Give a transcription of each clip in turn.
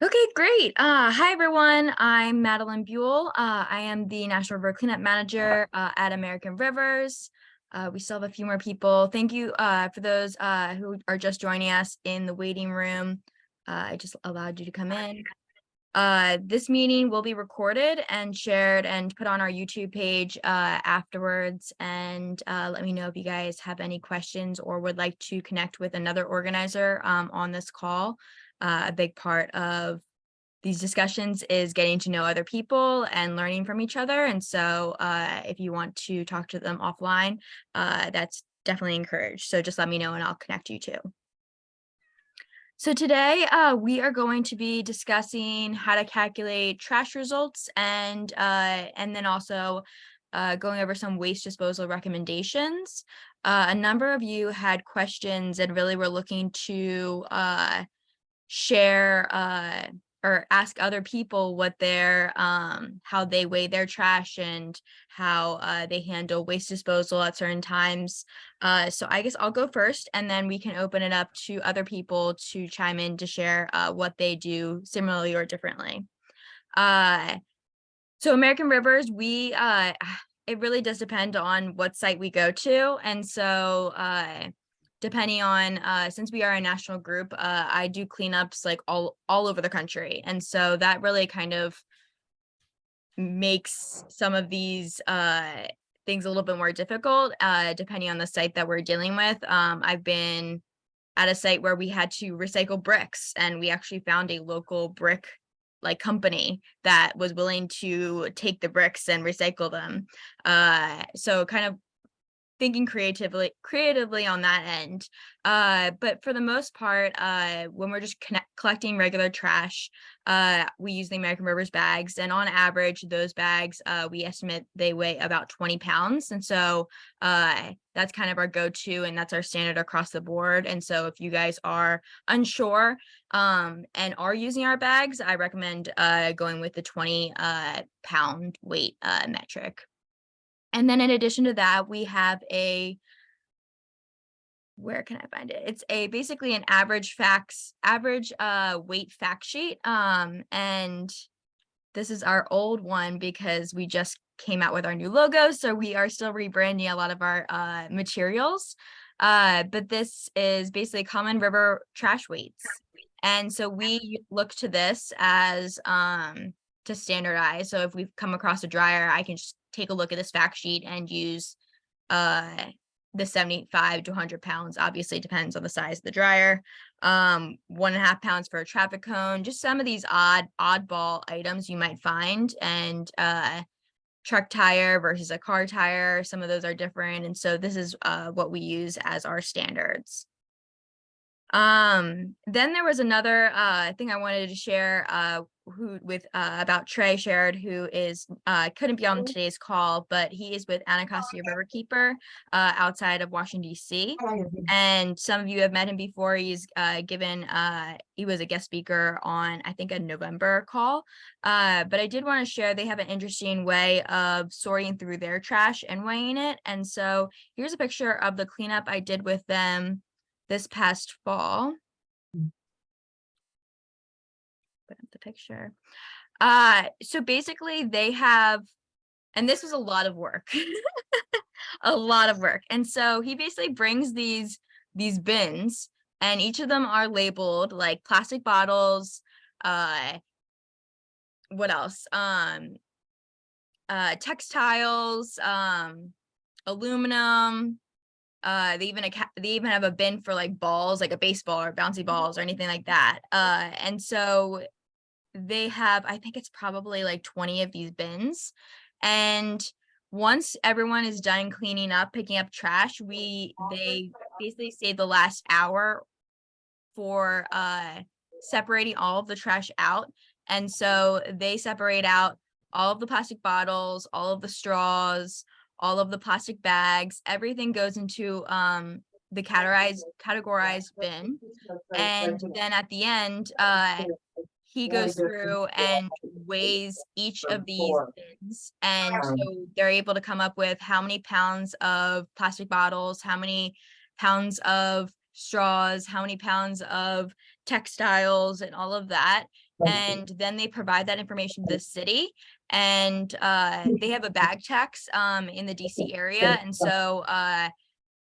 Okay, great. Hi, everyone. I'm Madeline Buell. I am the National River Cleanup Manager at American Rivers. We still have a few more people. Thank you for those who are just joining us in the waiting room. I just allowed you to come in. This meeting will be recorded and shared and put on our YouTube page afterwards. And let me know if you guys have any questions or would like to connect with another organizer on this call. A big part of these discussions is getting to know other people and learning from each other. And so if you want to talk to them offline, that's definitely encouraged. So just let me know and I'll connect you too. So today we are going to be discussing how to calculate trash results and then also going over some waste disposal recommendations. A number of you had questions and really were looking to share or ask other people what their how they weigh their trash and how they handle waste disposal at certain times. So I guess I'll go first and then we can open it up to other people to chime in to share what they do similarly or differently. So American Rivers, we it really does depend on what site we go to. And so depending on since we are a national group, I do cleanups like all over the country. And so that really kind of makes some of these things a little bit more difficult depending on the site that we're dealing with. I've been at a site where we had to recycle bricks and we actually found a local brick like company that was willing to take the bricks and recycle them. So kind of thinking creatively on that end. But for the most part, when we're just collecting regular trash, we use the American Rivers bags, and on average, those bags we estimate they weigh about 20 pounds, and so that's kind of our go-to, and that's our standard across the board. And so if you guys are unsure and are using our bags, I recommend going with the 20 pound weight metric. And then in addition to that, we have where can I find it? It's basically an average weight fact sheet. And this is our old one because we just came out with our new logo. So we are still rebranding a lot of our materials. But this is basically common river trash weights. And so we look to this as to standardize. So if we've come across a dryer, I can just take a look at this fact sheet and use the 75 to 100 pounds. Obviously depends on the size of the dryer. 1.5 pounds for a traffic cone, just some of these oddball items you might find. And truck tire versus a car tire, some of those are different. And so this is what we use as our standards. Then there was another thing I wanted to share about Trey Sherrod, who is couldn't be on today's call, but he is with Anacostia Riverkeeper outside of Washington, D.C. And some of you have met him before. He's he was a guest speaker on, I think, a November call. But I did want to share they have an interesting way of sorting through their trash and weighing it. And so here's a picture of the cleanup I did with them this past fall. Put up the picture. So basically they have, and this was a lot of work, a lot of work. And so he basically brings these bins, and each of them are labeled like plastic bottles, what else? Textiles, aluminum. They even have a bin for like balls, like a baseball or bouncy balls or anything like that. And so they have, I think it's probably like 20 of these bins. And once everyone is done cleaning up, picking up trash, they basically save the last hour for separating all of the trash out. And so they separate out all of the plastic bottles, all of the straws, all of the plastic bags. Everything goes into the categorized bin. And then at the end, he goes through and weighs each of these bins. And so they're able to come up with how many pounds of plastic bottles, how many pounds of straws, how many pounds of textiles, and all of that. and then they provide that information to the city, and they have a bag tax in the DC area, and so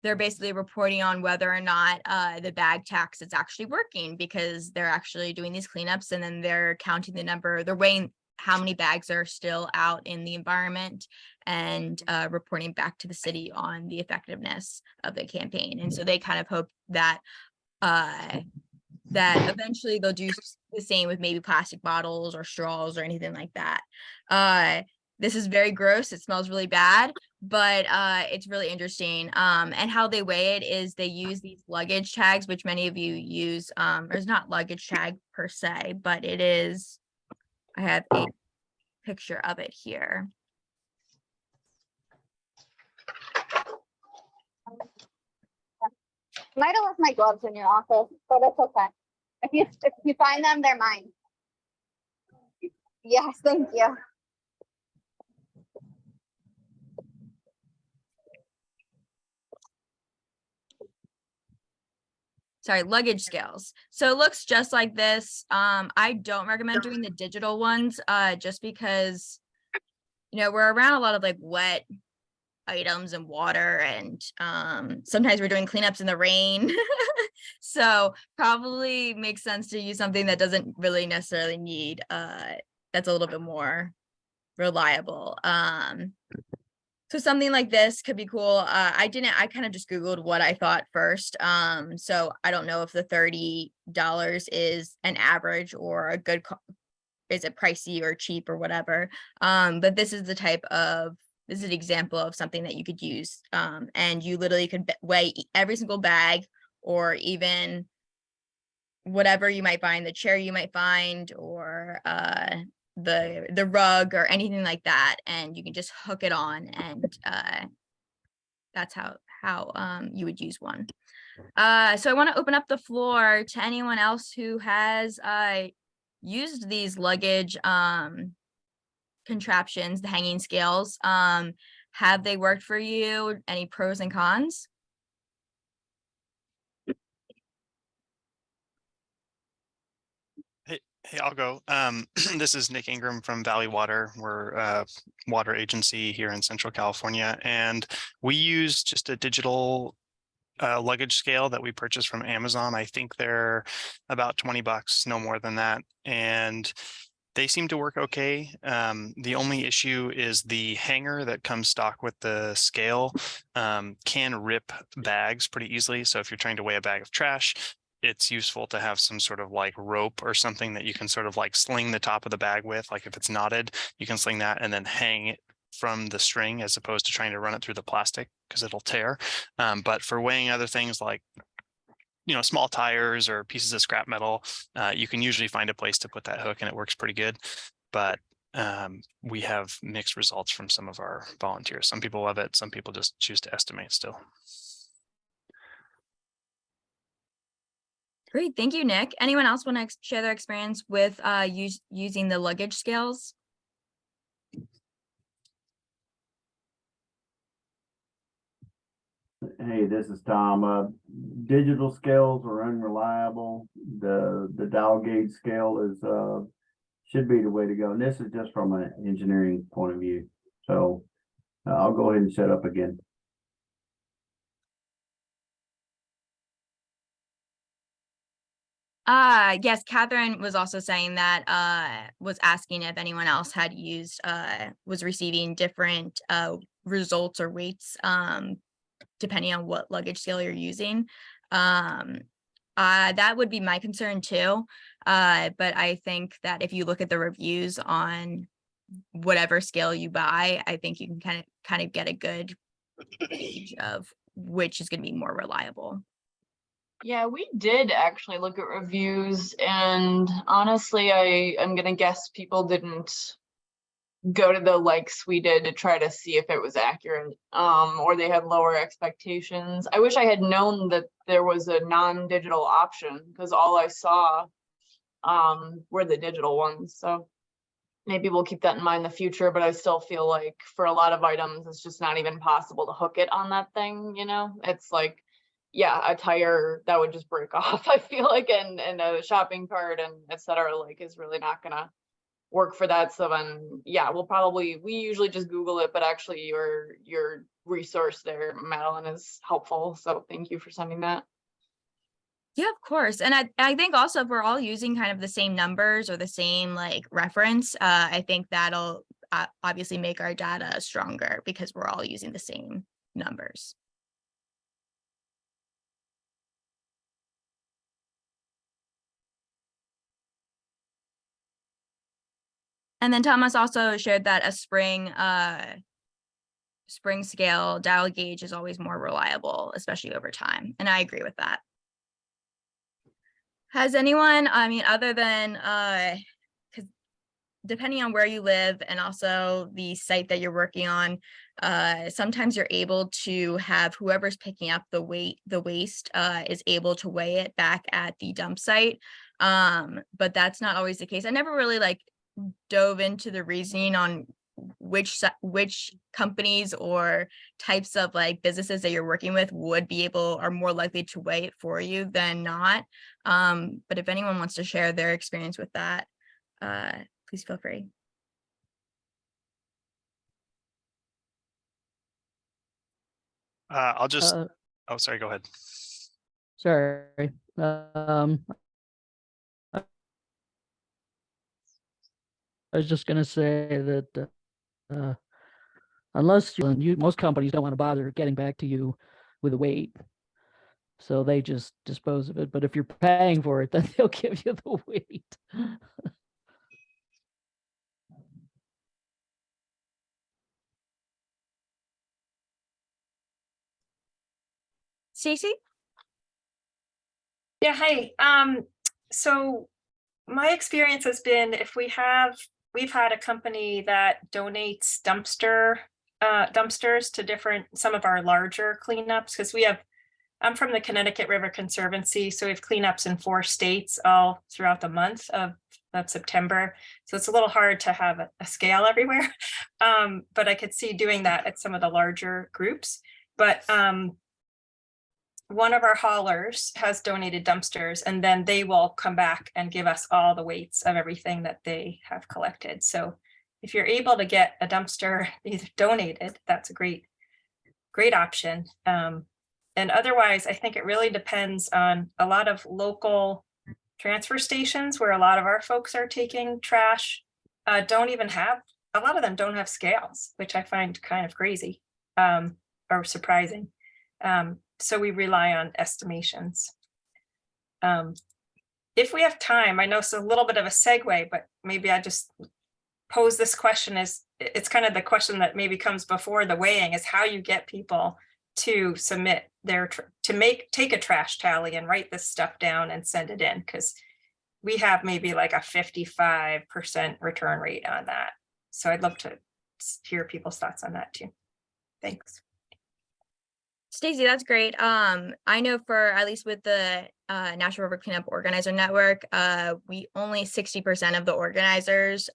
they're basically reporting on whether or not the bag tax is actually working, because they're actually doing these cleanups, and then they're counting the number, they're weighing how many bags are still out in the environment, and reporting back to the city on the effectiveness of the campaign. And so they kind of hope that that eventually they'll do the same with maybe plastic bottles or straws or anything like that. This is very gross. It smells really bad, but it's really interesting. And how they weigh it is they use these luggage tags, which many of you use. There's not luggage tag per se, but it is, I have a picture of it here. Might have left my gloves in your office, but it's okay. If you find them, they're mine. Yes, thank you. Sorry, luggage scales. So it looks just like this. I don't recommend doing the digital ones, just because, you know, we're around a lot of like wet items and water, and sometimes we're doing cleanups in the rain. So probably makes sense to use something that doesn't really necessarily need that's a little bit more reliable. So something like this could be cool. I kind of just Googled what I thought first. So I don't know if the $30 is an average or a good, is it pricey or cheap or whatever. But this is this is an example of something that you could use. And you literally could weigh every single bag, or even whatever you might find, the chair you might find, or the rug or anything like that, and you can just hook it on, and that's how you would use one. So I want to open up the floor to anyone else who has used these luggage contraptions, the hanging scales. Have they worked for you? Any pros and cons? Hey, I'll go. This is Nick Ingram from Valley Water. We're a water agency here in Central California, and we use just a digital luggage scale that we purchased from Amazon. I think they're about $20, no more than that. And they seem to work okay. The only issue is the hanger that comes stock with the scale can rip bags pretty easily. So if you're trying to weigh a bag of trash, it's useful to have some sort of like rope or something that you can sort of like sling the top of the bag with. Like if it's knotted, you can sling that and then hang it from the string, as opposed to trying to run it through the plastic, because it'll tear. But for weighing other things like, you know, small tires or pieces of scrap metal, you can usually find a place to put that hook, and it works pretty good. But we have mixed results from some of our volunteers. Some people love it. Some people just choose to estimate still. Great, thank you, Nick. Anyone else want to share their experience with using the luggage scales? Hey, this is Tom. Digital scales are unreliable. The dial gauge scale is should be the way to go. And this is just from an engineering point of view. So I'll go ahead and set up again. Yes, Catherine was also saying that, was asking if anyone else had used, was receiving different results or weights, depending on what luggage scale you're using. That would be my concern too. But I think that if you look at the reviews on whatever scale you buy, I think you can kind of get a good gauge of which is going to be more reliable. Yeah, we did actually look at reviews, and honestly, I'm gonna guess people didn't go to the likes we did to try to see if it was accurate, or they had lower expectations. I wish I had known that there was a non-digital option, because all I saw were the digital ones. So maybe we'll keep that in mind in the future, but I still feel like for a lot of items, it's just not even possible to hook it on that thing, you know? It's like, yeah, a tire that would just break off, I feel like, and a shopping cart and et cetera, like, is really not gonna work for that. So then, yeah, we usually just Google it, but actually your resource there, Madeline, is helpful. So thank you for sending that. Yeah, of course. And I think also if we're all using kind of the same numbers or the same like reference, I think that'll obviously make our data stronger because we're all using the same numbers. And then Thomas also shared that a spring scale dial gauge is always more reliable, especially over time. And I agree with that. Has anyone, I mean, other than, because depending on where you live and also the site that you're working on, sometimes you're able to have whoever's picking up the waste is able to weigh it back at the dump site. But that's not always the case. I never really like dove into the reasoning on which companies or types of like businesses that you're working with are more likely to weigh it for you than not. But if anyone wants to share their experience with that, please feel free. I'll just, Uh, oh, sorry, go ahead. Sorry. I was just gonna say that unless most companies don't want to bother getting back to you with a weight, so they just dispose of it. But if you're paying for it, then they'll give you the weight. Stacy? Yeah, hi. So my experience has been we've had a company that donates dumpsters to some of our larger cleanups, because I'm from the Connecticut River Conservancy, so we have cleanups in 4 states all throughout the month of September. So it's a little hard to have a scale everywhere. But I could see doing that at some of the larger groups. But one of our haulers has donated dumpsters, and then they will come back and give us all the weights of everything that they have collected. So if you're able to get a dumpster either donated, that's a great option. And otherwise, I think it really depends on a lot of local transfer stations where a lot of our folks are taking trash. A lot of them don't have scales, which I find kind of crazy or surprising. So we rely on estimations. If we have time, I know it's a little bit of a segue, but maybe I just pose this question it's kind of the question that maybe comes before the weighing, is how you get people to submit take a trash tally and write this stuff down and send it in, because we have maybe like a 55% return rate on that. So I'd love to hear people's thoughts on that too. Thanks. Stacey, that's great. I know for at least with the National River Cleanup Organizer Network, we only 60% of the organizers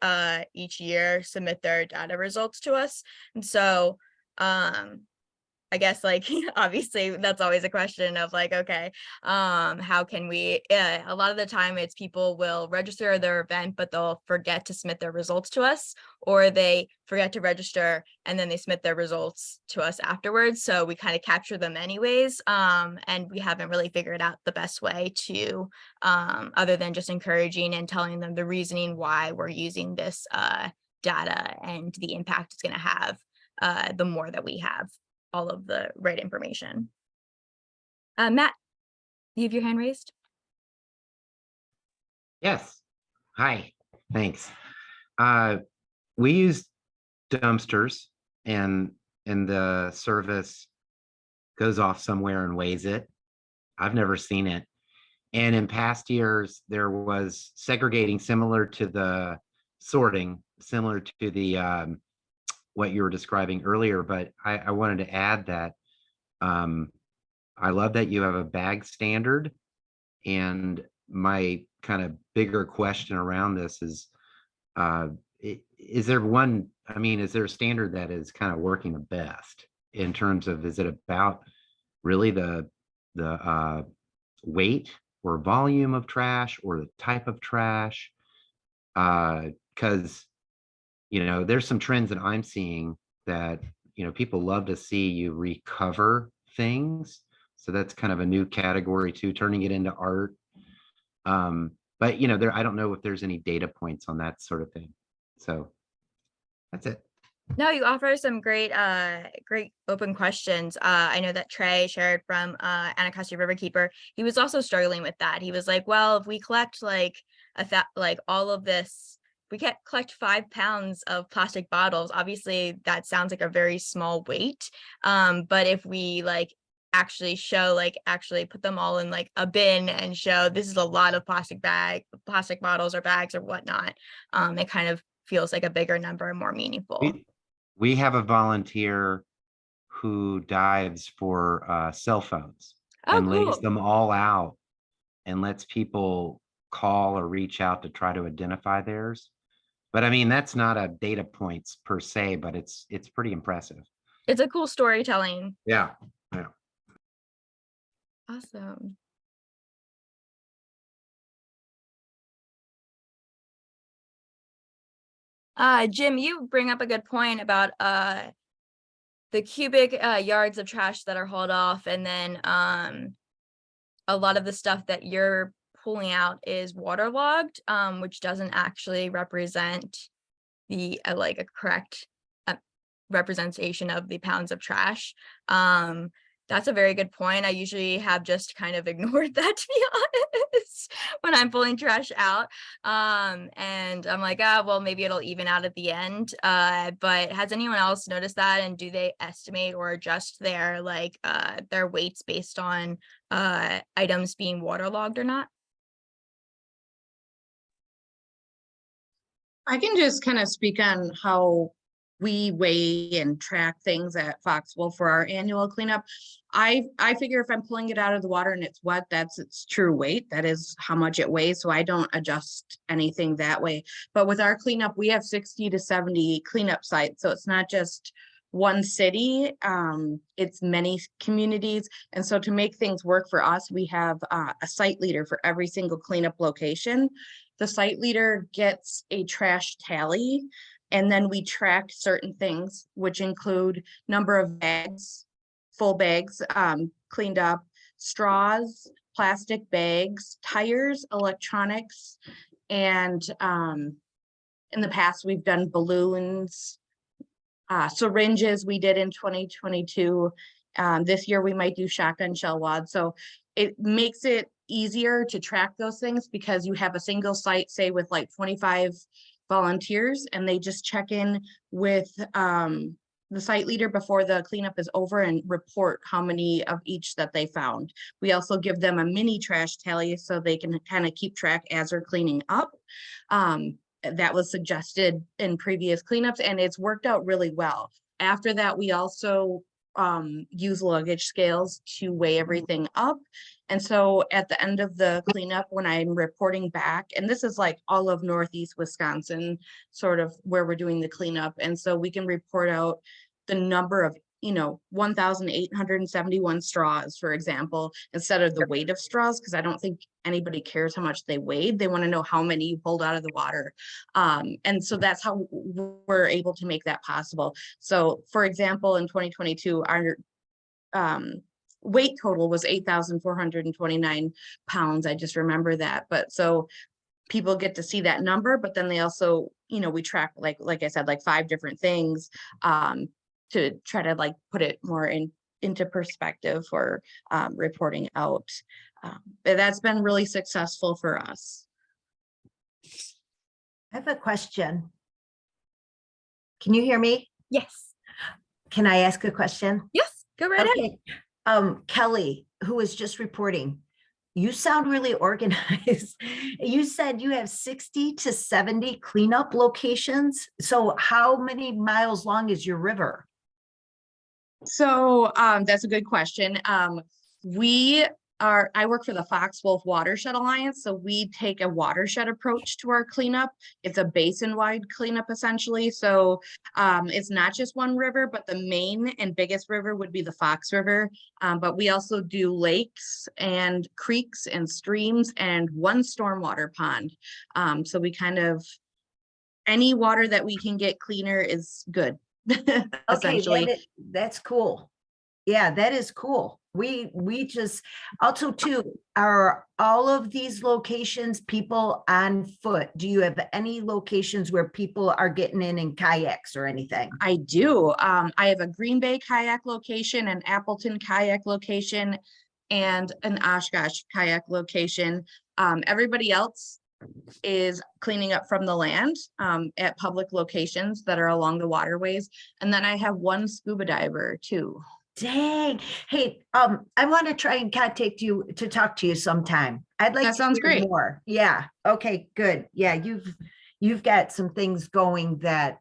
each year submit their data results to us. And so I guess like obviously that's always a question of like, okay, how can we, a lot of the time it's people will register their event, but they'll forget to submit their results to us, or they forget to register and then they submit their results to us afterwards. So we kind of capture them anyways. And we haven't really figured out the best way to, other than just encouraging and telling them the reasoning why we're using this data and the impact it's going to have the more that we have all of the right information. Matt, you have your hand raised? Yes. Hi, thanks. We use dumpsters and the service goes off somewhere and weighs it. I've never seen it. And in past years, there was segregating similar to the sorting, similar to the what you were describing earlier, but I wanted to add that I love that you have a bag standard. And my kind of bigger question around this is there a standard that is kind of working the best in terms of, is it about really the weight or volume of trash or the type of trash. Because, there's some trends that I'm seeing that, people love to see you recover things. So that's kind of a new category too, turning it into art. But I don't know if there's any data points on that sort of thing. So that's it. No, you offer some great open questions. I know that Trey shared from Anacostia Riverkeeper. He was also struggling with that. He was like, well, if we collect like all of this, we can't collect 5 pounds of plastic bottles. Obviously, that sounds like a very small weight. But if we actually put them all in like a bin and show this is a lot of plastic bottles or bags or whatnot, it kind of feels like a bigger number and more meaningful. We have a volunteer who dives for cell phones and lays them all out and lets people call or reach out to try to identify theirs. But I mean, that's not a data points per se, but it's pretty impressive. It's a cool storytelling. Yeah. Awesome. Jim, you bring up a good point about the cubic yards of trash that are hauled off, and then a lot of the stuff that you're pulling out is waterlogged, which doesn't actually represent the a correct representation of the pounds of trash. That's a very good point. I usually have just kind of ignored that, to be honest, when I'm pulling trash out. And I'm like, well, maybe it'll even out at the end. But has anyone else noticed that? And do they estimate or adjust their weights based on items being waterlogged or not? I can just kind of speak on how we weigh and track things at Foxwell for our annual cleanup. I figure if I'm pulling it out of the water and it's wet, that's its true weight. That is how much it weighs. So I don't adjust anything that way. But with our cleanup, we have 60 to 70 cleanup sites. So it's not just one city, it's many communities. And so to make things work for us, we have a site leader for every single cleanup location. The site leader gets a trash tally, and then we track certain things, which include number of bags, full bags cleaned up, straws, plastic bags, tires, electronics, and in the past we've done balloons, syringes we did in 2022. This year we might do shotgun shell wads. So it makes it easier to track those things because you have a single site, say with like 25 volunteers, and they just check in with the site leader before the cleanup is over and report how many of each that they found. We also give them a mini trash tally so they can kind of keep track as they're cleaning up. That was suggested in previous cleanups and it's worked out really well. After that, we also use luggage scales to weigh everything up. And so at the end of the cleanup, when I'm reporting back, and this is like all of Northeast Wisconsin, sort of where we're doing the cleanup. And so we can report out the number of, 1,871 straws, for example, instead of the weight of straws, because I don't think anybody cares how much they weighed. They want to know how many you pulled out of the water. And so that's how we're able to make that possible. So for example, in 2022, our weight total was 8,429 pounds. I just remember that. But so people get to see that number, but then they also, we track like I said, like 5 different things to try to put it more into perspective for reporting out. But that's been really successful for us. I have a question. Can you hear me? Yes. Can I ask a question? Yes, go right ahead. Kelly, who was just reporting, you sound really organized. You said you have 60 to 70 cleanup locations. So how many miles long is your river? So that's a good question. We I work for the Fox Wolf Watershed Alliance, so we take a watershed approach to our cleanup. It's a basin-wide cleanup essentially, so it's not just one river, but the main and biggest river would be the Fox River. But we also do lakes and creeks and streams and one stormwater pond. So we kind of, any water that we can get cleaner is good, Okay, essentially. that's cool. Yeah, that is cool. We just, also too, are all of these locations people on foot? Do you have any locations where people are getting in kayaks or anything? I do. I have a Green Bay kayak location, an Appleton kayak location, and an Oshkosh kayak location. Everybody else is cleaning up from the land at public locations that are along the waterways. And then I have one scuba diver too. Dang. Hey, I want to try and contact you to talk to you sometime. I'd like That to sounds hear great. more. Yeah. Okay, good. Yeah, you've got some things going that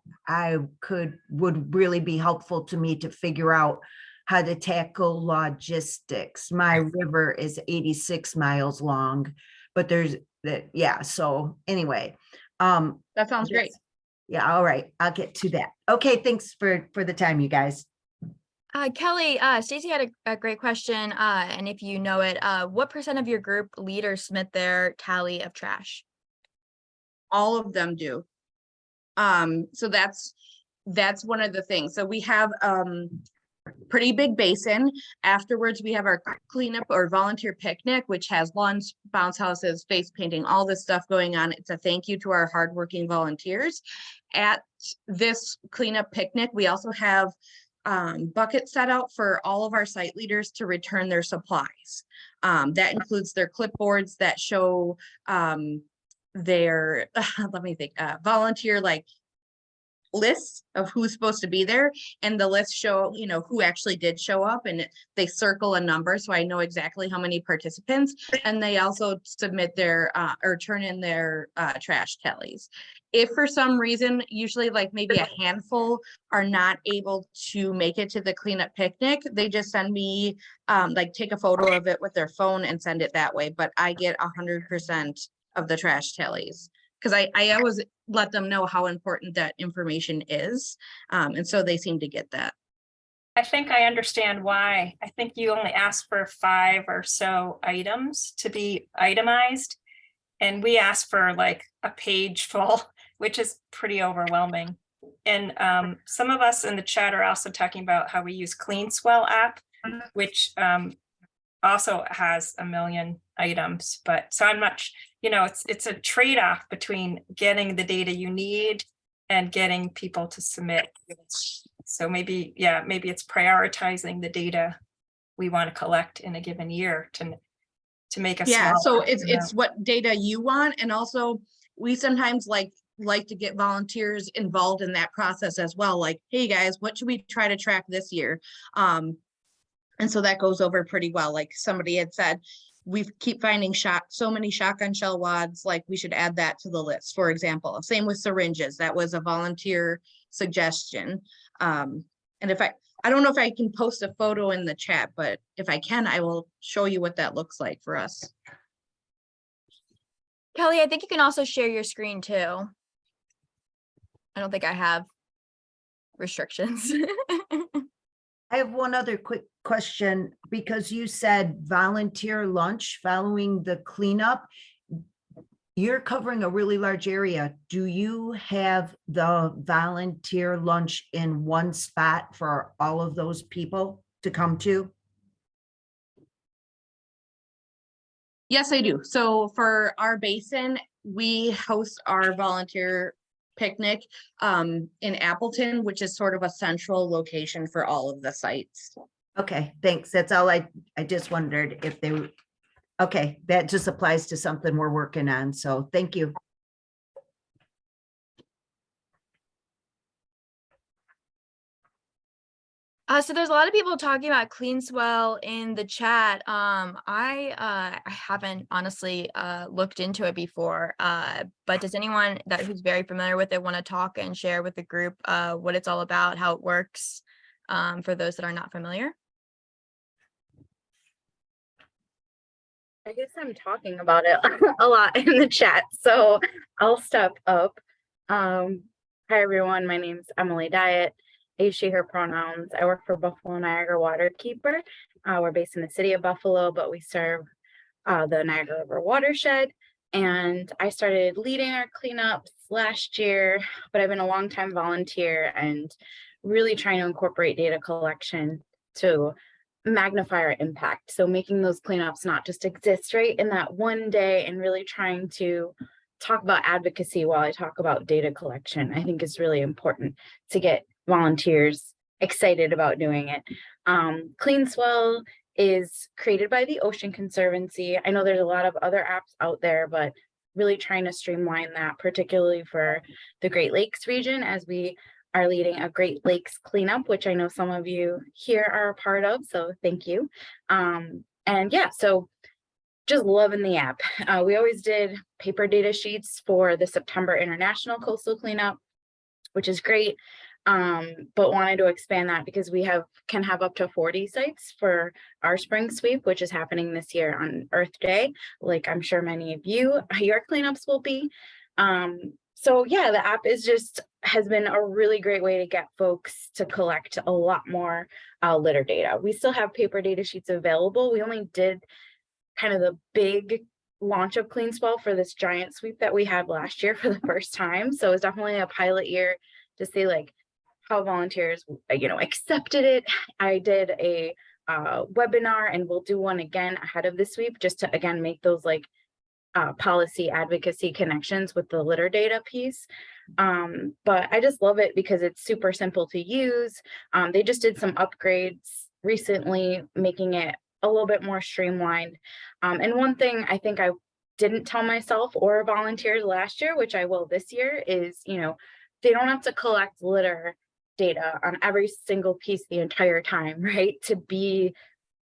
would really be helpful to me to figure out how to tackle logistics. My river is 86 miles long, but there's that, yeah. So anyway, That sounds great. yeah, all right. I'll get to that. Okay, thanks for the time, you guys. Kelly, Stacy had a great question, and if you know it, what % of your group leaders submit their tally of trash? All of them do. So that's one of the things. So we have pretty big basin. Afterwards, we have our cleanup or volunteer picnic, which has lunch, bounce houses, face painting, all this stuff going on. It's a thank you to our hardworking volunteers. At this cleanup picnic, we also have buckets set out for all of our site leaders to return their supplies. That includes their clipboards that show their let me think, volunteer like lists of who's supposed to be there, and the lists show, you know, who actually did show up, and they circle a number so I know exactly how many participants. And they also submit their or turn in their trash tallies. If for some reason, usually like maybe a handful are not able to make it to the cleanup picnic, they just send me like take a photo of it with their phone and send it that way. But I get 100% of the trash tallies, because I always let them know how important that information is. And so they seem to get that. I think I understand why. I think you only asked for 5 or so items to be itemized. And we asked for like a page full, which is pretty overwhelming. And some of us in the chat are also talking about how we use CleanSwell app, which also has 1 million items. But so I'm not, you know, it's a trade-off between getting the data you need and getting people to submit. So maybe, yeah, maybe it's prioritizing the data we want to collect in a given year to make a Yeah, so smaller it's amount. what data you want. And also we sometimes like to get volunteers involved in that process as well. Like, hey guys, what should we try to track this year? And so that goes over pretty well. Like somebody had said, we keep finding so many shotgun shell wads, like we should add that to the list, for example. Same with syringes. That was a volunteer suggestion. And if I don't know if I can post a photo in the chat, but if I can, I will show you what that looks like for us. Kelly, I think you can also share your screen too. I don't think I have restrictions. I have one other quick question, because you said volunteer lunch following the cleanup. You're covering a really large area. Do you have the volunteer lunch in one spot for all of those people to come to? Yes, I do. So for our basin, we host our volunteer picnic in Appleton, which is sort of a central location for all of the sites. Okay, thanks. That's all I just wondered if they were, okay, that just applies to something we're working on. So thank you. So there's a lot of people talking about CleanSwell in the chat. I haven't honestly looked into it before, but does anyone who's very familiar with it want to talk and share with the group what it's all about, how it works, for those that are not familiar? I guess I'm talking about it a lot in the chat, so I'll step up. Hi everyone, my name's Emily Diet. I use she, her pronouns. I work for Buffalo Niagara Waterkeeper. We're based in the city of Buffalo, but we serve the Niagara River watershed. And I started leading our cleanups last year, but I've been a longtime volunteer and really trying to incorporate data collection to magnify our impact. So making those cleanups not just exist right in that one day, and really trying to talk about advocacy while I talk about data collection, I think is really important to get volunteers excited about doing it. CleanSwell is created by the Ocean Conservancy. I know there's a lot of other apps out there, but really trying to streamline that, particularly for the Great Lakes region, as we are leading a Great Lakes cleanup, which I know some of you here are a part of, so thank you. And yeah, so just loving the app. We always did paper data sheets for the September International Coastal Cleanup, which is great, but wanted to expand that because we can have up to 40 sites for our spring sweep, which is happening this year on Earth Day, like I'm sure many of your cleanups will be. So yeah, the app has been a really great way to get folks to collect a lot more litter data. We still have paper data sheets available. We only did kind of the big launch of CleanSwell for this giant sweep that we had last year for the first time. So it's definitely a pilot year to see like how volunteers, accepted it. I did a webinar, and we'll do one again ahead of the sweep, just to again make those like policy advocacy connections with the litter data piece. But I just love it because it's super simple to use. They just did some upgrades recently, making it a little bit more streamlined. And one thing I think I didn't tell myself or volunteers last year, which I will this year, is, they don't have to collect litter data on every single piece the entire time, right, to be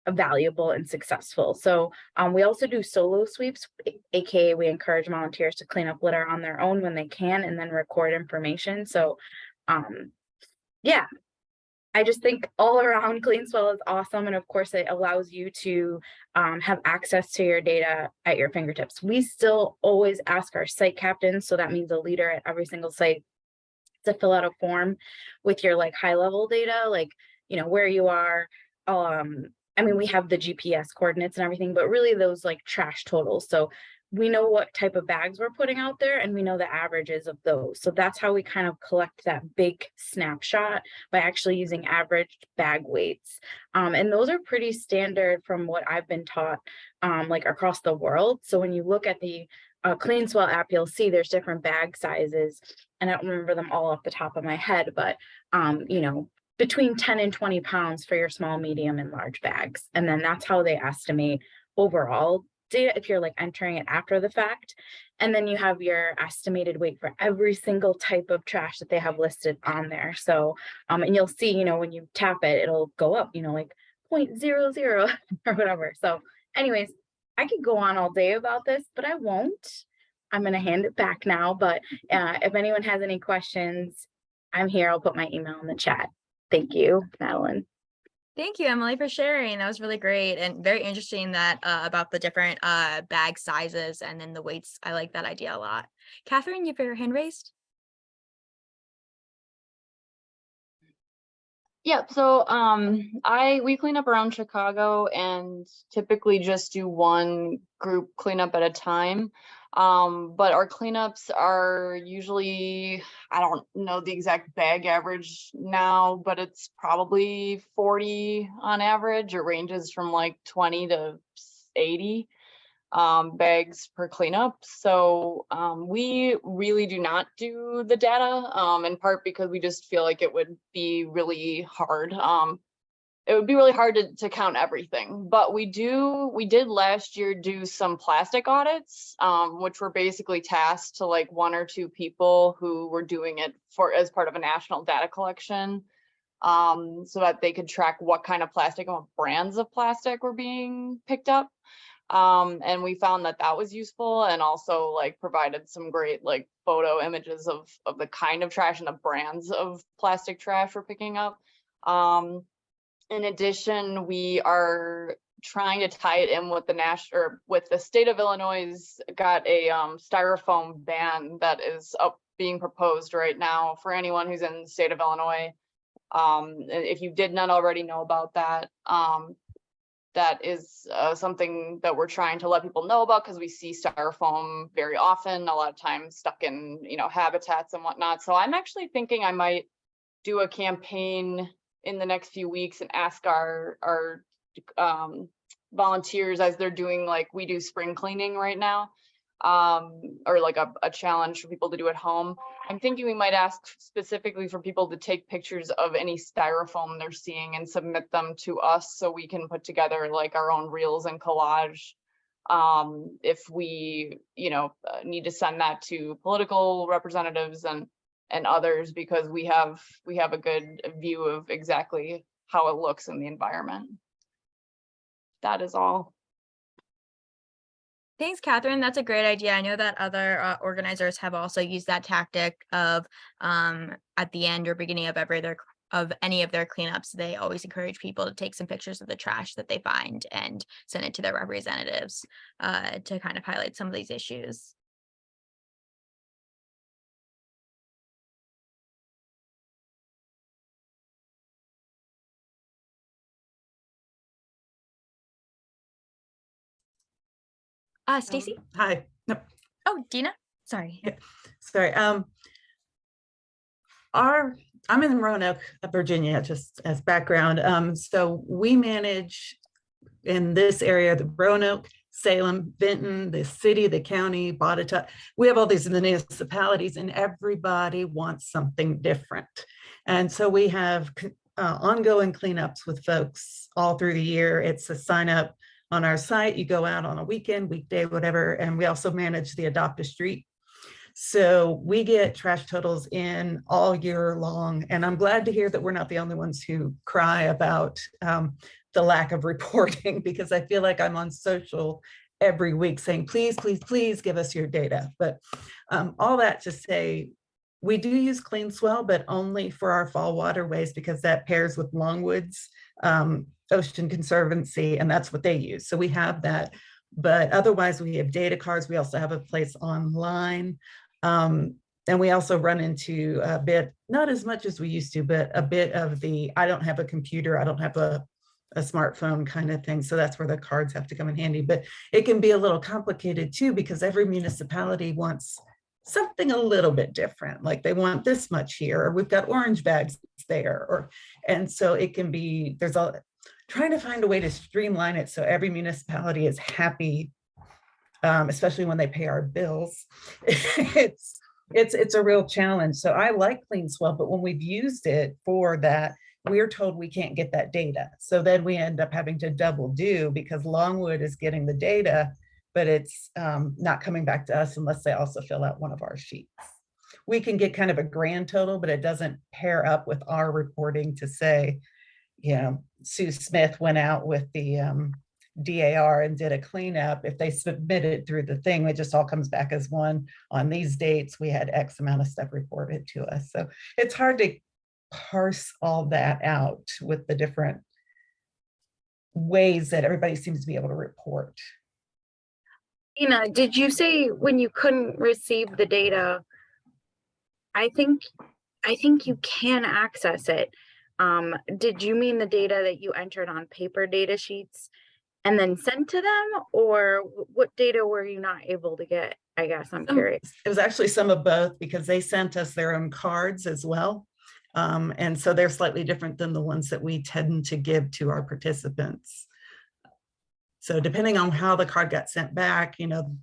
valuable and successful. So we also do solo sweeps, aka we encourage volunteers to clean up litter on their own when they can, and then record information. So yeah, I just think all around CleanSwell is awesome. And of course, it allows you to have access to your data at your fingertips. We still always ask our site captains, so that means a leader at every single site, to fill out a form with your like high level data, like, where you are. I mean, we have the GPS coordinates and everything, but really those like trash totals. So we know what type of bags we're putting out there, and we know the averages of those. So that's how we kind of collect that big snapshot, by actually using averaged bag weights. And those are pretty standard from what I've been taught, like across the world. So when you look at the CleanSwell app, you'll see there's different bag sizes, and I don't remember them all off the top of my head, but between 10 and 20 pounds for your small, medium, and large bags. And then that's how they estimate overall data if you're like entering it after the fact. And then you have your estimated weight for every single type of trash that they have listed on there. So, and you'll see, when you tap it, it'll go up, like 0.00 or whatever. So anyways, I could go on all day about this, but I won't. I'm going to hand it back now. But if anyone has any questions, I'm here. I'll put my email in the chat. Thank you, Madeline. Thank you, Emily, for sharing. That was really great and very interesting that about the different bag sizes and then the weights. I like that idea a lot. Catherine, you have your hand raised? Yep. So we clean up around Chicago and typically just do one group cleanup at a time. But our cleanups are usually, I don't know the exact bag average now, but it's probably 40 on average. It ranges from like 20 to 80 bags per cleanup. So we really do not do the data, in part because we just feel like it would be really hard. It would be really hard to count everything, but we did last year do some plastic audits, which were basically tasked to like 1 or 2 people who were doing it as part of a national data collection, so that they could track what kind of plastic and what brands of plastic were being picked up. And we found that was useful, and also like provided some great like photo images of the kind of trash and the brands of plastic trash we're picking up. In addition, we are trying to tie it in with the national, or with the state of Illinois got a styrofoam ban that is being proposed right now for anyone who's in the state of Illinois. If you did not already know about that, that is something that we're trying to let people know about, because we see styrofoam very often, a lot of times stuck in, you know, habitats and whatnot. So I'm actually thinking I might do a campaign in the next few weeks and ask our volunteers, as they're doing, like we do spring cleaning right now, or like a challenge for people to do at home. I'm thinking we might ask specifically for people to take pictures of any styrofoam they're seeing and submit them to us, so we can put together like our own reels and collage. If we, you know, need to send that to political representatives and others, because we have a good view of exactly how it looks in the environment. That is all. Thanks, Catherine. That's a great idea. I know that other organizers have also used that tactic of at the end or beginning of any of their cleanups, they always encourage people to take some pictures of the trash that they find and send it to their representatives to kind of highlight some of these issues. Stacy? Hi. No, Oh, Dina? Sorry. sorry. I'm in Roanoke, Virginia, just as background. So we manage in this area, the Roanoke, Salem, Benton, the city, the county, Botetourt. We have all these municipalities, and everybody wants something different. And so we have ongoing cleanups with folks all through the year. It's a sign up on our site. You go out on a weekend, weekday, whatever. And we also manage the Adopt a Street. So we get trash totals in all year long. And I'm glad to hear that we're not the only ones who cry about the lack of reporting, because I feel like I'm on social every week saying, please, please, please give us your data. But all that to say, we do use CleanSwell, but only for our fall waterways, because that pairs with Longwoods Ocean Conservancy, and that's what they use. So we have that, but otherwise we have data cards. We also have a place online. And we also run into a bit, not as much as we used to, but a bit of the, I don't have a computer, I don't have a smartphone kind of thing. So that's where the cards have to come in handy, but it can be a little complicated too, because every municipality wants something a little bit different. Like they want this much here, or we've got orange bags there, or, and so it can be, there's a, trying to find a way to streamline it so every municipality is happy, especially when they pay our bills. It's a real challenge. So I like CleanSwell, but when we've used it for that, we're told we can't get that data. So then we end up having to double do, because Longwood is getting the data, but it's not coming back to us unless they also fill out one of our sheets. We can get kind of a grand total, but it doesn't pair up with our reporting to say, you know, Sue Smith went out with the DAR and did a cleanup. If they submit it through the thing, it just all comes back as one. On these dates, we had X amount of stuff reported to us. So it's hard to parse all that out with the different ways that everybody seems to be able to report. Ina, did you say when you couldn't receive the data? I think you can access it. Did you mean the data that you entered on paper data sheets and then sent to them, or what data were you not able to get? I guess I'm curious. It was actually some of both, because they sent us their own cards as well. And so they're slightly different than the ones that we tend to give to our participants. So depending on how the card got sent back, you know,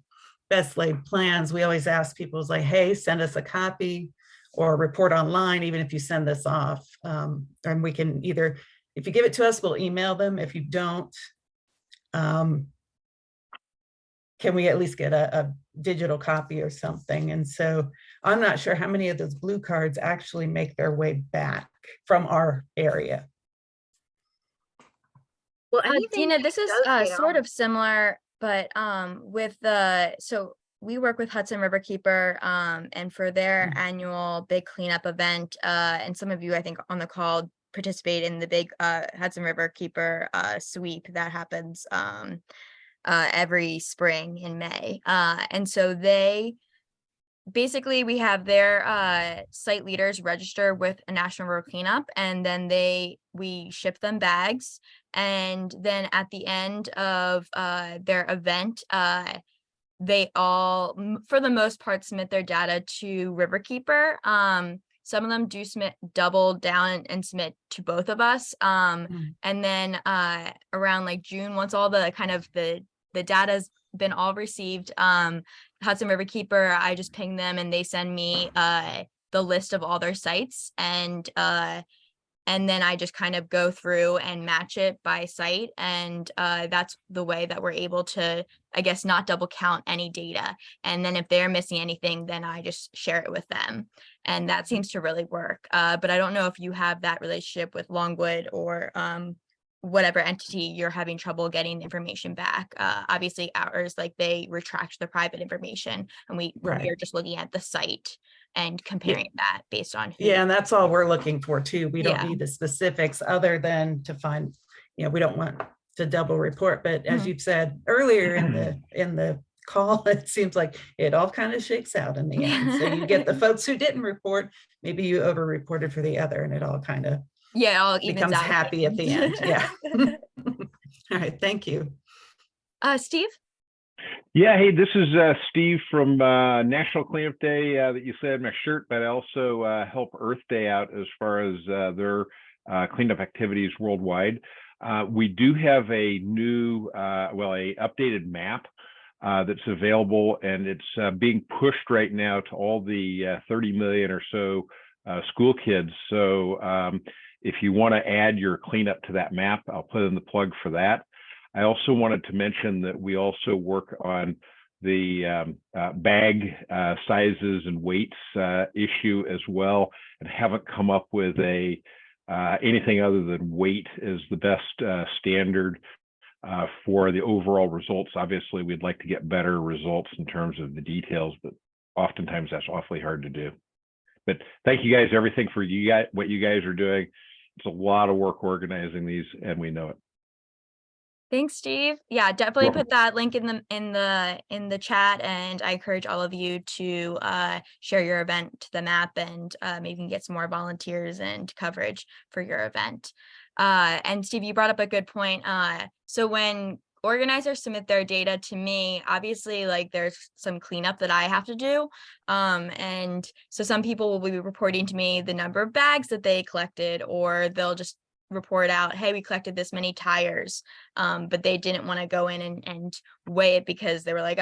best laid plans, we always ask people, is like, hey, send us a copy or report online, even if you send this off. And we can either, if you give it to us, we'll email them. If you don't, can we at least get a digital copy or something? And so I'm not sure how many of those blue cards actually make their way back from our area. Well, Dina, this is sort of similar, but with the, so we work with Hudson Riverkeeper and for their annual big cleanup event, and some of you, I think on the call participate in the big Hudson River Keeper sweep that happens every spring in May. And so basically we have their site leaders register with a National River Cleanup, and then we ship them bags. And then at the end of their event, they all, for the most part, submit their data to Riverkeeper. Some of them do submit double down and submit to both of us. And then around like June, once all the kind of the data's been all received, Hudson River Keeper, I just ping them and they send me the list of all their sites, and then I just kind of go through and match it by site. And that's the way that we're able to, I guess, not double count any data. And then if they're missing anything, then I just share it with them. And that seems to really work. But I don't know if you have that relationship with Longwood or whatever entity you're having trouble getting the information back. Obviously ours, like they retract the private information, and we're just looking at the site and comparing that based on who. Yeah, and that's all we're looking for too. We don't Yeah. need the specifics other than to find, we don't want to double report, but as you've said earlier in the call, it seems like it all kind of shakes out in the end. So you get the folks who didn't report, maybe you over reported for the other, and it all kind of all evens becomes out. happy at the end. Yeah. All right, thank you. Steve? Yeah, hey, this is Steve from National Cleanup Day that you said my shirt, but I also help Earth Day out as far as their cleanup activities worldwide. We do have a new, a updated map that's available, and it's being pushed right now to all the 30 million or so school kids. So if you want to add your cleanup to that map, I'll put in the plug for that. I also wanted to mention that we also work on the bag sizes and weights issue as well, and haven't come up with anything other than weight is the best standard for the overall results. Obviously, we'd like to get better results in terms of the details, but oftentimes that's awfully hard to do. But thank you guys, everything for you guys, what you guys are doing. It's a lot of work organizing these, and we know it. Thanks, Steve. Yeah, definitely Welcome. put that link in the chat, and I encourage all of you to share your event to the map, and maybe you can get some more volunteers and coverage for your event. And Steve, you brought up a good point. So when organizers submit their data to me, obviously, like there's some cleanup that I have to do. And so some people will be reporting to me the number of bags that they collected, or they'll just report out, hey, we collected this many tires, but they didn't want to go in and weigh it because they were like,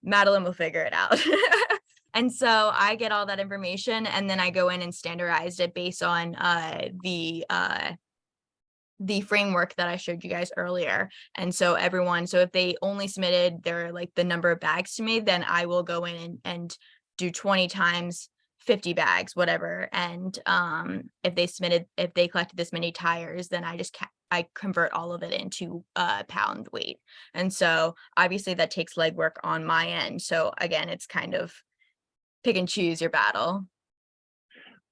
Madeline will figure it out. And so I get all that information, and then I go in and standardize it based on the framework that I showed you guys earlier. And so so if they only submitted the number of bags to me, then I will go in and do 20 times 50 bags, whatever. And if they collected this many tires, then I convert all of it into pound weight. And so obviously that takes legwork on my end. So again, it's kind of pick and choose your battle.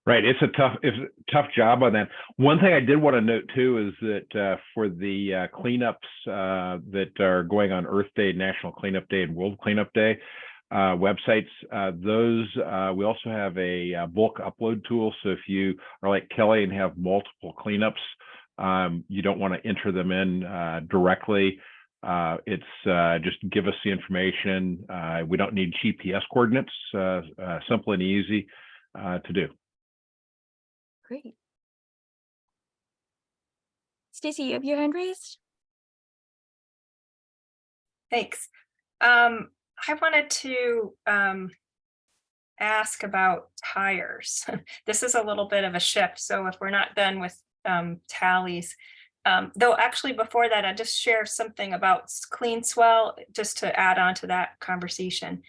Right, it's a tough job on that. One thing I did want to note too is that for the cleanups that are going on Earth Day, National Cleanup Day, and World Cleanup Day websites, those we also have a bulk upload tool. So if you are like Kelly and have multiple cleanups, you don't want to enter them in directly. It's just give us the information. We don't need GPS coordinates. Simple and easy to do. Great. Stacy, you have your hand raised? Thanks. I wanted to ask about tires. This is a little bit of a shift. So if we're not done with tallies, though actually before that, I just share something about CleanSwell just to add on to that conversation.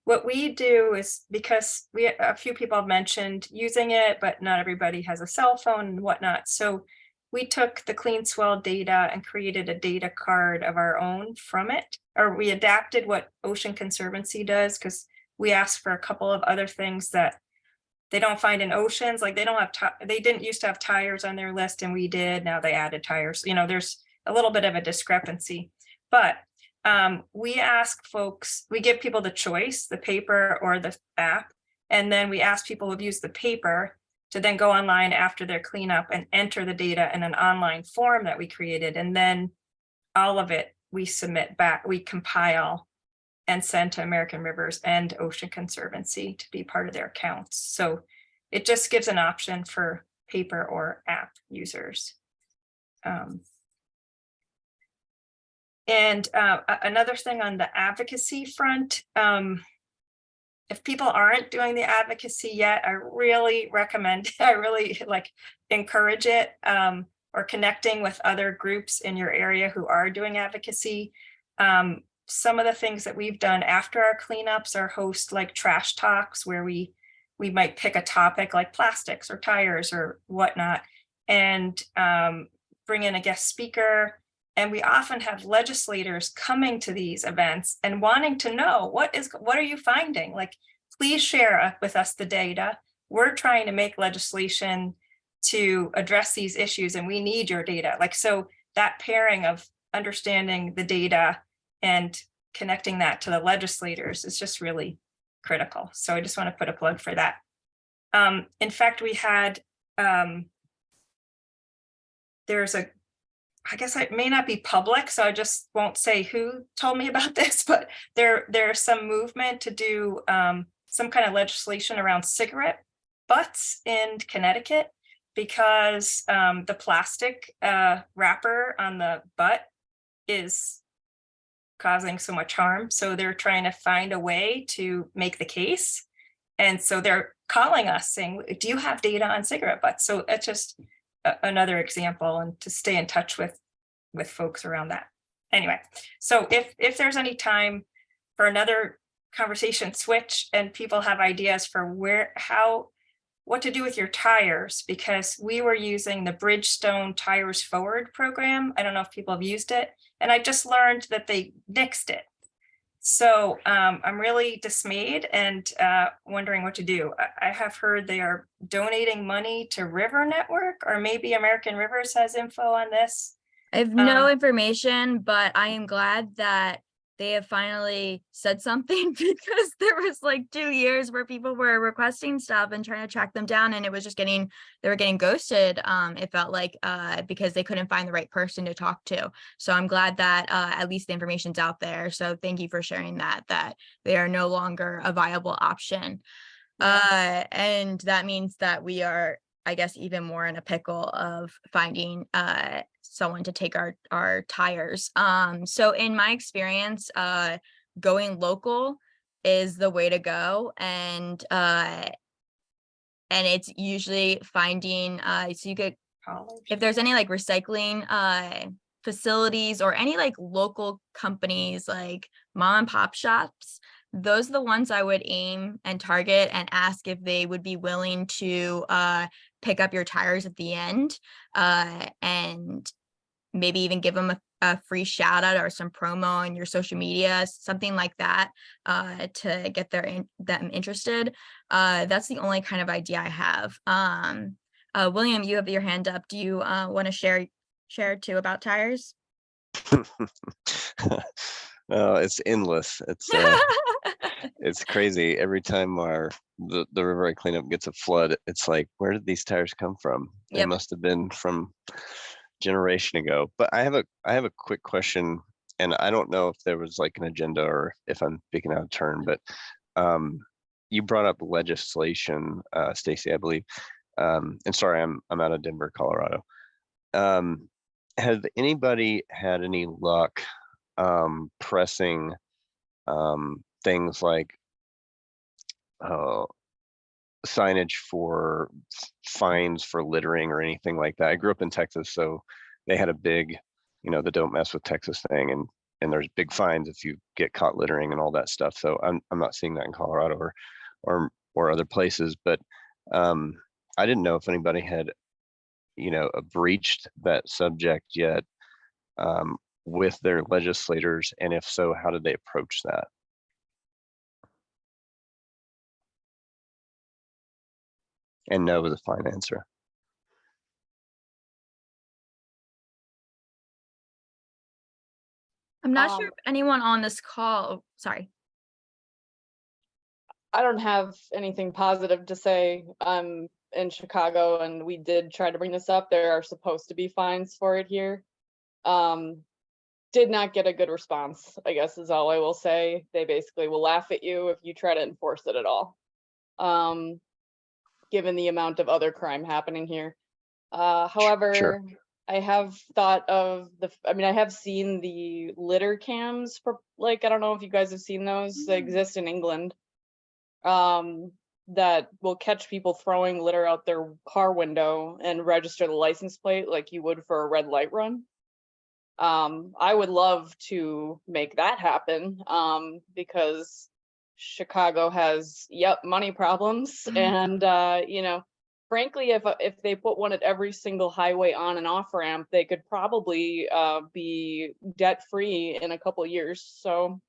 What we do is, because a few people have mentioned using it, but not everybody has a cell phone and whatnot. So we took the CleanSwell data and created a data card of our own from it, or we adapted what Ocean Conservancy does, because we asked for a couple of other things that they don't find in oceans, like they don't have, they didn't used to have tires on their list and we did, now they added tires. You know, there's a little bit of a discrepancy, but we ask folks, we give people the choice, the paper or the app. And then we ask people who've used the paper to then go online after their cleanup and enter the data in an online form that we created. And then all of it, we submit back, we compile and send to American Rivers and Ocean Conservancy to be part of their accounts. So it just gives an option for paper or app users. Another thing on the advocacy front, if people aren't doing the advocacy yet, I really recommend, I really encourage it, or connecting with other groups in your area who are doing advocacy. Some of the things that we've done after our cleanups are host like trash talks where we might pick a topic like plastics or tires or whatnot and bring in a guest speaker. And we often have legislators coming to these events and wanting to know what are you finding? Like, please share with us the data. We're trying to make legislation to address these issues and we need your data. Like, so that pairing of understanding the data and connecting that to the legislators is just really critical. So I just want to put a plug for that. In fact, we had, I guess it may not be public, so I just won't say who told me about this, but there's some movement to do some kind of legislation around cigarette butts in Connecticut because the plastic wrapper on the butt is causing so much harm. So they're trying to find a way to make the case. And so they're calling us saying, do you have data on cigarette butts? So it's just another example and to stay in touch with folks around that. Anyway, so if there's any time for another conversation switch and people have ideas for what to do with your tires, because we were using the Bridgestone Tires Forward program. I don't know if people have used it. And I just learned that they nixed it. So I'm really dismayed and wondering what to do. I have heard they are donating money to River Network, or maybe American Rivers has info on this. I have no information, but I am glad that they have finally said something because there was like 2 years where people were requesting stuff and trying to track them down and it was just they were getting ghosted. It felt like because they couldn't find the right person to talk to. So I'm glad that at least the information's out there. So thank you for sharing that they are no longer a viable option. And that means that we are, I guess, even more in a pickle of finding someone to take our tires. So in my experience, going local is the way to go. And it's usually finding, so you could, if there's any like recycling facilities or any like local companies, like mom and pop shops, those are the ones I would aim and target and ask if they would be willing to pick up your tires at the end and maybe even give them a free shout out or some promo on your social media, something like that to get them interested. That's the only kind of idea I have. William, you have your hand up. Do you want to share too about tires? It's endless. It's crazy. Every time the river I clean up gets a flood, it's like, where did these tires come from? They must have been from generation ago. But I have a quick question, and I don't know if there was like an agenda or if I'm speaking out of turn, but you brought up legislation, Stacy, I believe. And sorry, I'm out of Denver, Colorado. Has anybody had any luck pressing things like signage for fines for littering or anything like that? I grew up in Texas, so they had a big, the Don't Mess with Texas thing, and there's big fines if you get caught littering and all that stuff. So I'm not seeing that in Colorado or other places, but I didn't know if anybody had breached that subject yet with their legislators, and if so, how did they approach that? And no was a fine answer. I'm not sure if anyone on this call, oh, sorry. I don't have anything positive to say. I'm in Chicago and we did try to bring this up. There are supposed to be fines for it here. Did not get a good response, I guess is all I will say. They basically will laugh at you if you try to enforce it at all. Given the amount of other crime happening here. However, I have thought of I have seen the litter cams for, like, I don't know if you guys have seen those. They exist in England. That will catch people throwing litter out their car window and register the license plate like you would for a red light run. I would love to make that happen, because Chicago has, money problems. And, you know, frankly, if they put one at every single highway on and off ramp, they could probably be debt free in a couple of years. So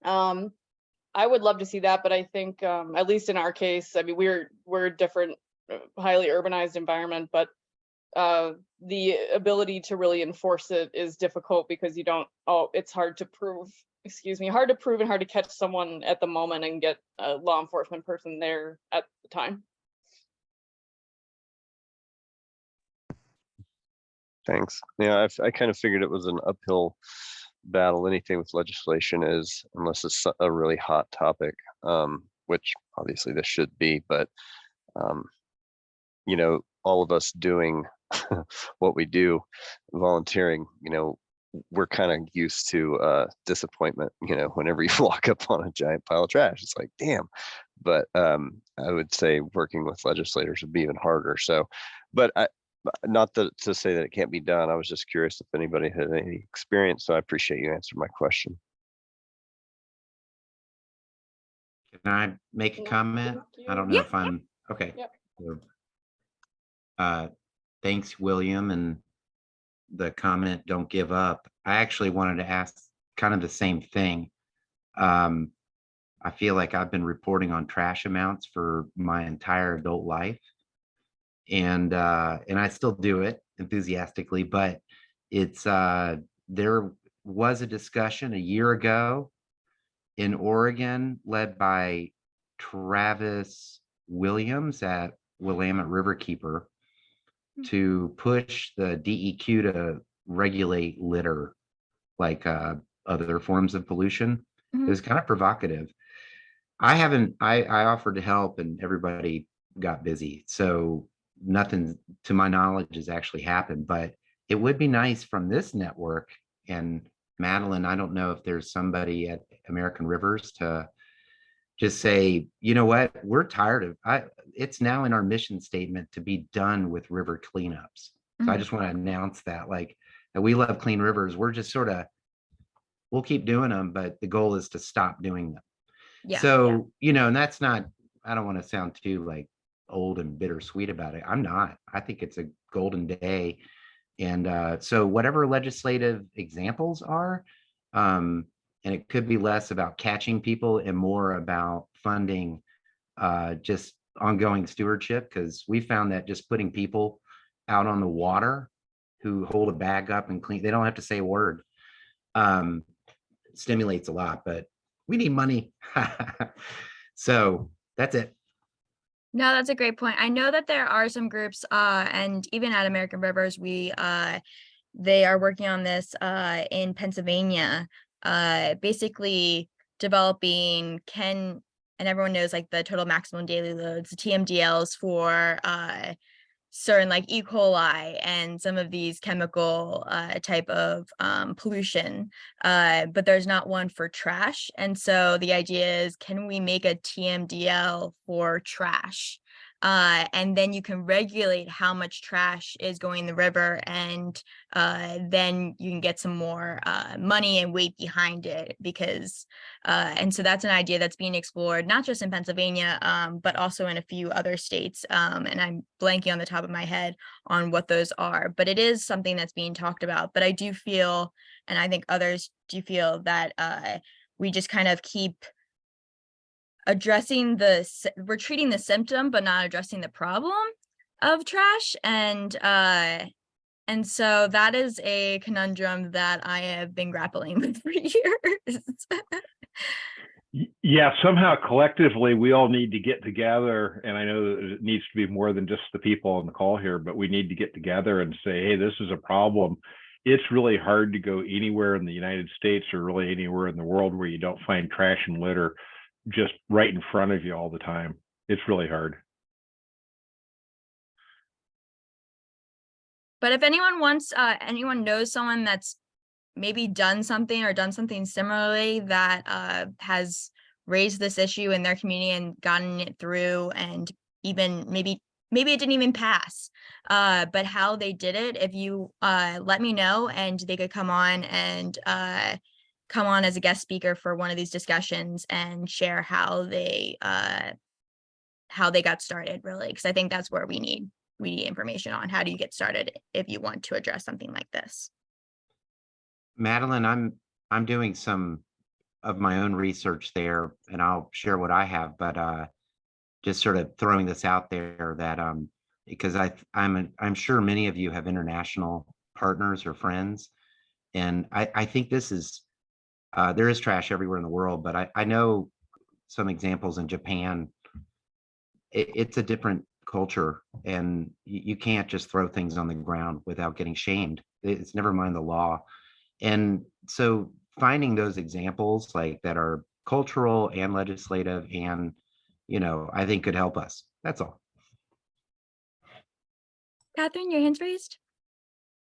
I would love to see that, but I think at least in our case, I mean, we're a different, highly urbanized environment, but the ability to really enforce it is difficult because you don't, it's hard to prove, hard to prove and hard to catch someone at the moment and get a law enforcement person there at the time. Thanks. Yeah, I kind of figured it was an uphill battle. Anything with legislation is, unless it's a really hot topic, which obviously this should be, but you know, all of us doing what we do, volunteering, you know, we're kind of used to disappointment, you know, whenever you walk up on a giant pile of trash, it's like, damn. But I would say working with legislators would be even harder. So, but not to say that it can't be done. I was just curious if anybody had any experience. So I appreciate you answering my question. Can I make a comment? I don't know if I'm okay. Thanks, William, and the comment, don't give up. I actually wanted to ask kind of the same thing. I feel like I've been reporting on trash amounts for my entire adult life. And I still do it enthusiastically, but it's there was a discussion a year ago in Oregon led by Travis Williams at Willamette Riverkeeper to push the DEQ to regulate litter like other forms of pollution. It was kind of provocative. I offered to help and everybody got busy. So nothing to my knowledge has actually happened, but it would be nice from this network. And Madeline, I don't know if there's somebody at American Rivers to just say, you know what, we're tired of, it's now in our mission statement to be done with river cleanups. So I just want to announce that, like, that we love clean rivers. We're just sort of, we'll keep doing them, but the goal is to stop doing them. So, you know, and that's not, I don't want to sound too like old and bittersweet about it. I'm not. I think it's a golden day. And so whatever legislative examples are, and it could be less about catching people and more about funding just ongoing stewardship, because we found that just putting people out on the water who hold a bag up and clean, they don't have to say a word, stimulates a lot, but we need money. So that's it. No, that's a great point. I know that there are some groups, and even at American Rivers, they are working on this in Pennsylvania, basically developing and everyone knows like the total maximum daily loads, the TMDLs for certain like E. coli and some of these chemical type of pollution, but there's not one for trash. And so the idea is, can we make a TMDL for trash? And then you can regulate how much trash is going in the river, and then you can get some more money and weight behind it, because and so that's an idea that's being explored not just in Pennsylvania, but also in a few other states, and I'm blanking on the top of my head on what those are, but it is something that's being talked about. But I do feel, and I think others do feel, that we just kind of keep addressing we're treating the symptom, but not addressing the problem of trash. And so that is a conundrum that I have been grappling with for years. Yeah, somehow collectively, we all need to get together. And I know that it needs to be more than just the people on the call here, but we need to get together and say, hey, this is a problem. It's really hard to go anywhere in the United States or really anywhere in the world where you don't find trash and litter just right in front of you all the time. It's really hard. But if anyone anyone knows someone that's maybe done something similarly that has raised this issue in their community and gotten it through, and even maybe it didn't even pass, but how they did it, if you let me know, and they could come on as a guest speaker for one of these discussions and share how they got started, really, because I think that's where we need information on how do you get started if you want to address something like this. Madeline, I'm doing some of my own research there, and I'll share what I have, but just sort of throwing this out there that because I'm sure many of you have international partners or friends, and I think this is there is trash everywhere in the world, but I know some examples in Japan. It's a different culture, and you can't just throw things on the ground without getting shamed. It's never mind the law. And so finding those examples like that are cultural and legislative and, I think could help us. That's all. Catherine, your hand's raised.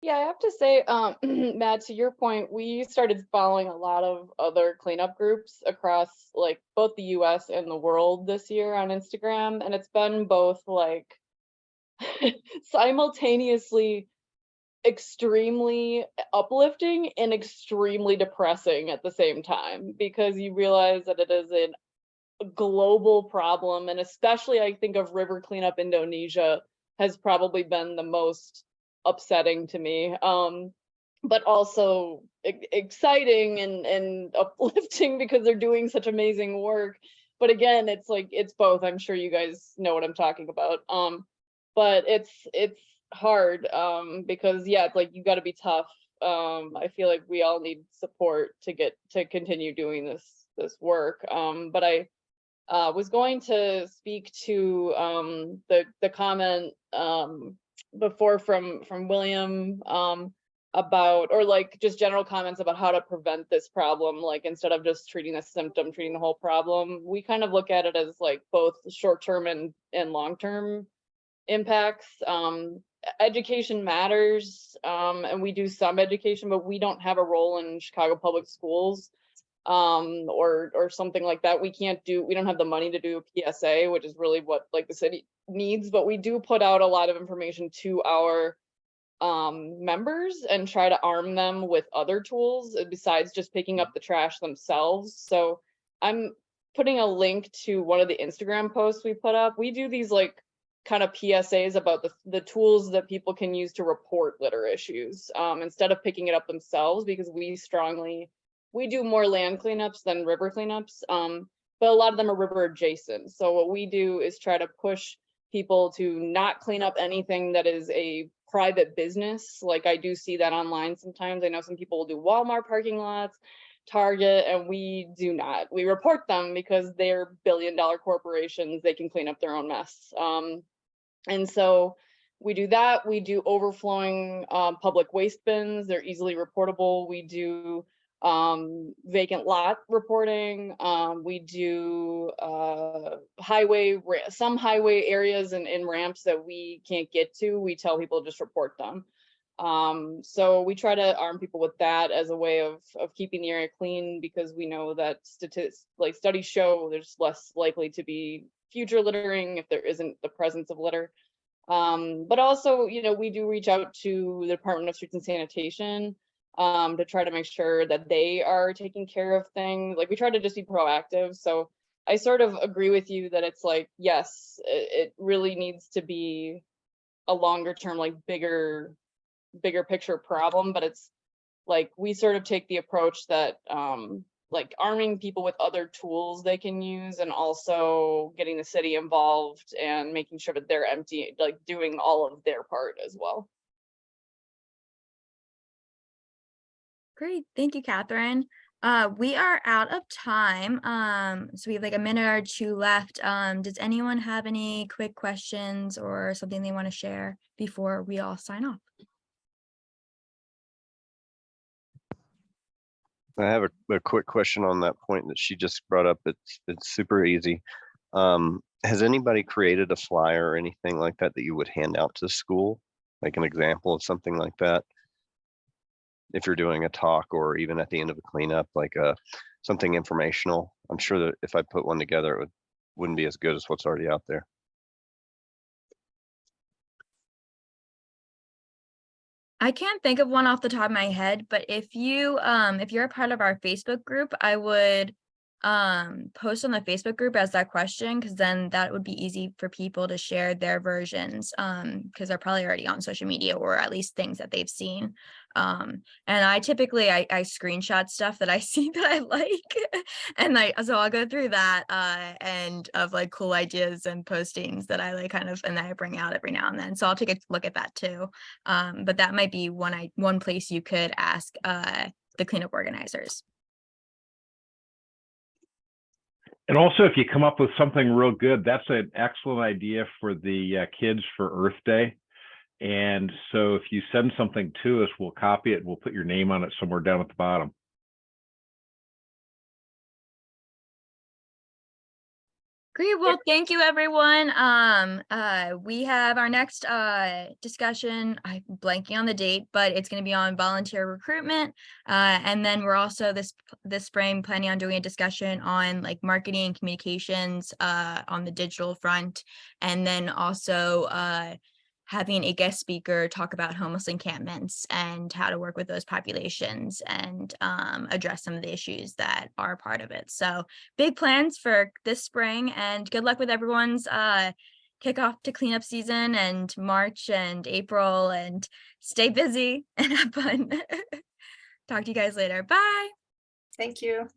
Yeah, I have to say, Matt, to your point, we started following a lot of other cleanup groups across like both the US and the world this year on Instagram. And it's been both like simultaneously extremely uplifting and extremely depressing at the same time, because you realize that it is a global problem. And especially I think of river cleanup Indonesia has probably been the most upsetting to me, but also exciting and uplifting because they're doing such amazing work. But again, it's like it's both. I'm sure you guys know what I'm talking about. But it's hard because it's like you got to be tough. I feel like we all need support to continue doing this work. But I was going to speak to the comment before from William about, or like just general comments about how to prevent this problem. Like instead of just treating the symptom, treating the whole problem, we kind of look at it as like both short-term and long-term impacts. Education matters, and we do some education, but we don't have a role in Chicago Public Schools or something like that. We don't have the money to do a PSA, which is really what like the city needs, but we do put out a lot of information to our members and try to arm them with other tools besides just picking up the trash themselves. So I'm putting a link to one of the Instagram posts we put up. We do these like kind of PSAs about the tools that people can use to report litter issues instead of picking it up themselves, because we do more land cleanups than river cleanups, but a lot of them are river adjacent. So what we do is try to push people to not clean up anything that is a private business. Like I do see that online sometimes. I know some people will do Walmart parking lots, Target, and we do not. We report them because they're billion-dollar corporations. They can clean up their own mess. And so we do that. We do overflowing public waste bins. They're easily reportable. We do vacant lot reporting. We do some highway areas and ramps that we can't get to. We tell people to just report them. So we try to arm people with that as a way of keeping the area clean, because we know that studies show there's less likely to be future littering if there isn't the presence of litter. But also, we do reach out to the Department of Streets and Sanitation to try to make sure that they are taking care of things. Like we try to just be proactive. So I sort of agree with you that it's like, yes, it really needs to be a longer term, like bigger picture problem, but it's like we sort of take the approach that like arming people with other tools they can use, and also getting the city involved and making sure that they're empty, like doing all of their part as well. Great, thank you, Catherine. We are out of time. So we have like a minute or two left. Does anyone have any quick questions or something they want to share before we all sign off? I have a quick question on that point that she just brought up. It's super easy. Has anybody created a flyer or anything like that that you would hand out to school? Like an example of something like that? If you're doing a talk or even at the end of a cleanup, like something informational. I'm sure that if I put one together, wouldn't be as good as what's already out there. I can't think of one off the top of my head, but if you're a part of our Facebook group, I would post on the Facebook group as that question, because then that would be easy for people to share their versions, because they're probably already on social media, or at least things that they've seen. And I typically I screenshot stuff that I see that I like, and so I'll go through that and of like cool ideas and postings that I like kind of, and that I bring out every now and then. So I'll take a look at that too. But that might be one place you could ask the cleanup organizers. And also, if you come up with something real good, that's an excellent idea for the kids for Earth Day. And so if you send something to us, we'll copy it. We'll put your name on it somewhere down at the bottom. Great. Well, thank you, everyone. We have our next discussion. I'm blanking on the date, but it's going to be on volunteer recruitment. And then we're also this spring planning on doing a discussion on like marketing and communications on the digital front, and then also having a guest speaker talk about homeless encampments and how to work with those populations and address some of the issues that are part of it. So big plans for this spring, and good luck with everyone's kickoff to cleanup season and March and April, and stay busy and have fun. Talk to you guys later. Bye. Thank you.